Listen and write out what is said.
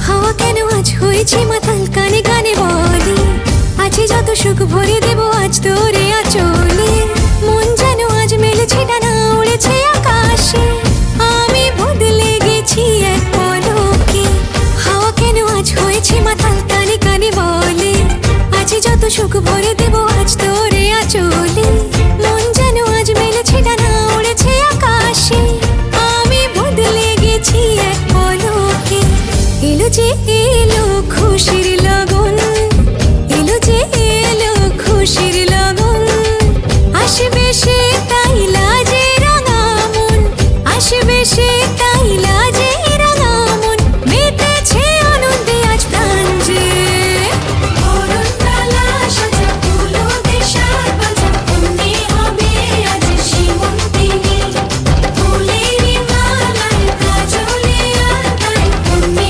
হাওয়া কেন আজ হয়েছে মাতাল, কানে কানে বলে আছে যত সুখ ভরে দেব আজ তোরে আঁচলে। মন যেন আজ মেলেছে ডানা, উড়েছে আকাশে, আমি বদলে গেছি এক পলকে। হাওয়া কেন আজ হয়েছে মাতাল, কানে কানে বলে আছে যত সুখ ভরে দেব আজ তোরে আঁচলে। মন যেন আজ মেলেছে ডানা, উড়েছে আকাশে, আমি বদলে গেছি এক পলকে। এলো যে এলো খুশির লগন, এলো যে এলো খুশির